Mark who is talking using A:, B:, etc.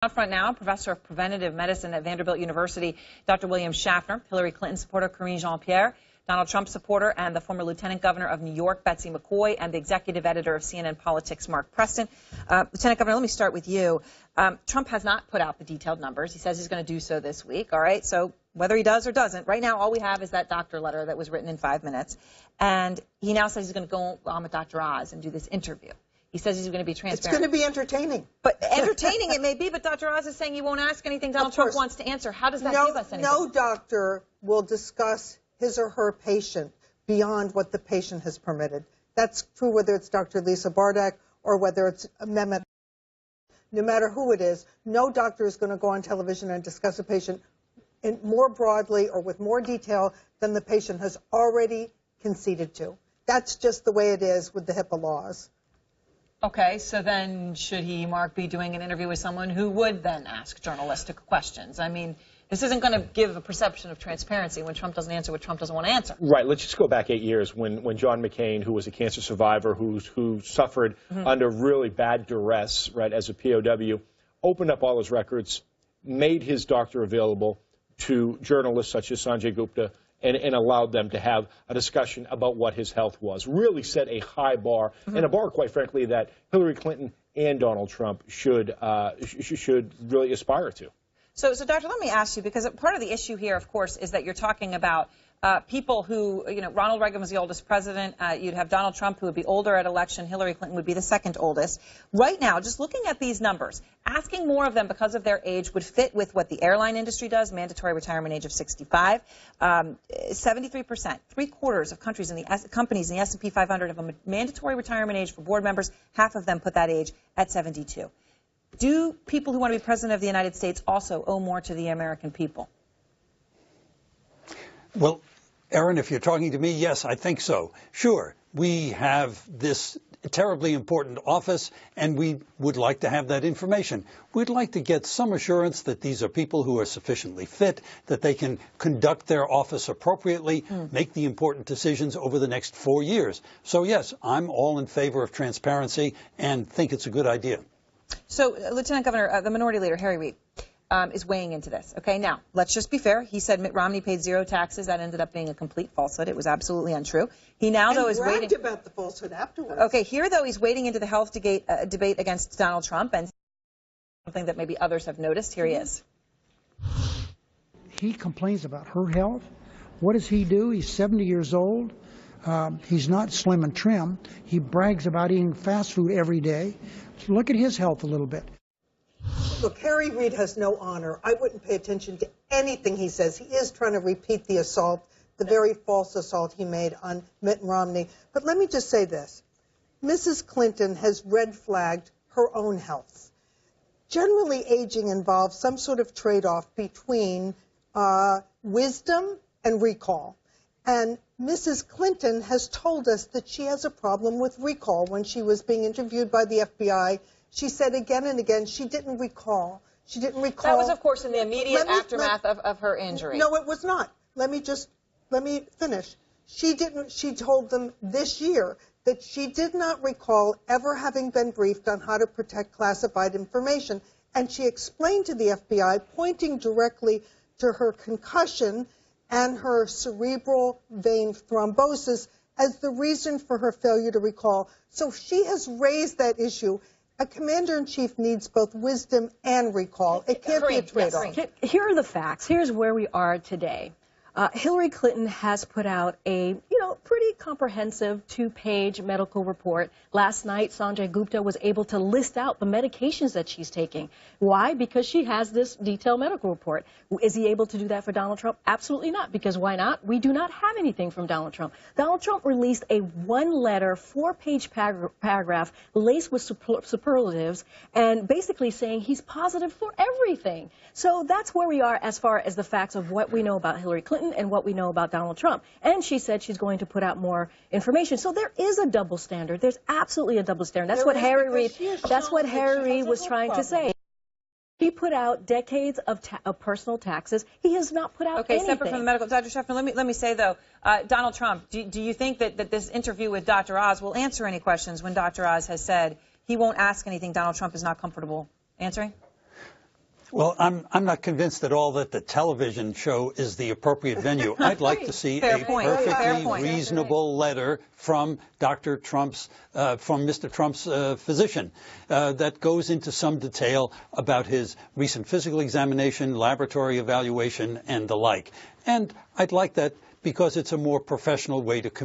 A: Out front now, Professor of Preventative Medicine at Vanderbilt University, Dr. William Schaffner, Hillary Clinton supporter Karine Jean-Pierre, Donald Trump supporter and the former Lieutenant Governor of New York, Betsy McCoy, and the executive editor of CNN Politics, Mark Preston. Lieutenant Governor, let me start with you. Trump has not put out the detailed numbers. He says he's going to do so this week, all right? So whether he does or doesn't, right now all we have is that doctor letter that was written in 5 minutes. And he now says he's going to go on with Dr. Oz and do this interview. He says he's going to be transparent.
B: It's going to be entertaining.
A: But entertaining it may be, but Dr. Oz is saying he won't ask anything Donald Trump wants to answer. How does that give us anything?
B: No doctor will discuss his or her patient beyond what the patient has permitted. That's true whether it's Dr. Lisa Bardak or whether it's Mehmet. No matter who it is, no doctor is going to go on television and discuss a patient more broadly or with more detail than the patient has already conceded to. That's just the way it is with the HIPAA laws.
A: Okay, so then should he, Mark, be doing an interview with someone who would then ask journalistic questions? I mean, this isn't going to give a perception of transparency when Trump doesn't answer what Trump doesn't want to answer.
C: Right. Let's just go back 8 years when John McCain, who was a cancer survivor, who suffered under really bad duress, right, as a POW, opened up all his records, made his doctor available to journalists such as Sanjay Gupta, and allowed them to have a discussion about what his health was. Really set a high bar, and a bar, quite frankly, that Hillary Clinton and Donald Trump should really aspire to.
A: So, Doctor, let me ask you, because part of the issue here, of course, is that you're talking about people who, you know, Ronald Reagan was the oldest president. You'd have Donald Trump, who would be older at election. Hillary Clinton would be the second oldest. Right now, just looking at these numbers, asking more of them because of their age would fit with what the airline industry does, mandatory retirement age of 65. 73%, three-quarters of companies in the S&P 500 have a mandatory retirement age for board members. Half of them put that age at 72. Do people who want to be president of the United States also owe more to the American people?
D: Well, Erin, if you're talking to me, yes, I think so. Sure, we have this terribly important office, and we would like to have that information. We'd like to get some assurance that these are people who are sufficiently fit, that they can conduct their office appropriately, make the important decisions over the next 4 years. So, yes, I'm all in favor of transparency and think it's a good idea.
A: So, Lieutenant Governor, the Minority Leader, Harry Reid, is weighing into this. Okay, now, let's just be fair. He said Mitt Romney paid zero taxes. That ended up being a complete falsehood. It was absolutely untrue. He now, though, is waiting
B: about the falsehood afterwards.
A: Okay, here, though, he's wading into the health debate against Donald Trump, and something that maybe others have noticed. Here he is.
E: He complains about her health. What does he do? He's 70 years old. He's not slim and trim. He brags about eating fast food every day. Look at his health a little bit.
B: Look, Harry Reid has no honor. I wouldn't pay attention to anything he says. He is trying to repeat the assault, the very false assault he made on Mitt Romney. But let me just say this. Mrs. Clinton has red flagged her own health. Generally, aging involves some sort of trade-off between wisdom and recall. And Mrs. Clinton has told us that she has a problem with recall. When she was being interviewed by the FBI, she said again and again she didn't recall. She didn't recall.
A: That was, of course, in the immediate aftermath of her injury.
B: No, it was not. Let me finish. She told them this year that she did not recall ever having been briefed on how to protect classified information. And she explained to the FBI, pointing directly to her concussion and her cerebral vein thrombosis as the reason for her failure to recall. So she has raised that issue. A commander-in-chief needs both wisdom and recall. It can't be a trade-off.
F: Here are the facts. Here's where we are today. Hillary Clinton has put out a, pretty comprehensive 2-page medical report. Last night, Sanjay Gupta was able to list out the medications that she's taking. Why? Because she has this detailed medical report. Is he able to do that for Donald Trump? Absolutely not. Because why not? We do not have anything from Donald Trump. Donald Trump released a 1-letter, 4-page paragraph laced with superlatives and basically saying he's positive for everything. So that's where we are as far as the facts of what we know about Hillary Clinton and what we know about Donald Trump. And she said she's going to put out more information. So there is a double standard. There's absolutely a double standard. That's what Harry Reid was trying to say. He put out decades of personal taxes. He has not put out anything.
A: Separate from the medical. Dr. Schaffner, let me say, though, Donald Trump, do you think that this interview with Dr. Oz will answer any questions when Dr. Oz has said he won't ask anything Donald Trump is not comfortable answering?
D: Well, I'm not convinced at all that the television show is the appropriate venue. I'd like to see
A: Fair
D: a
A: point. Fair
D: perfectly
A: point.
D: reasonable letter from Mr. Trump's physician that goes into some detail about his recent physical examination, laboratory evaluation, and the like. And I'd like that because it's a more professional way to communicate.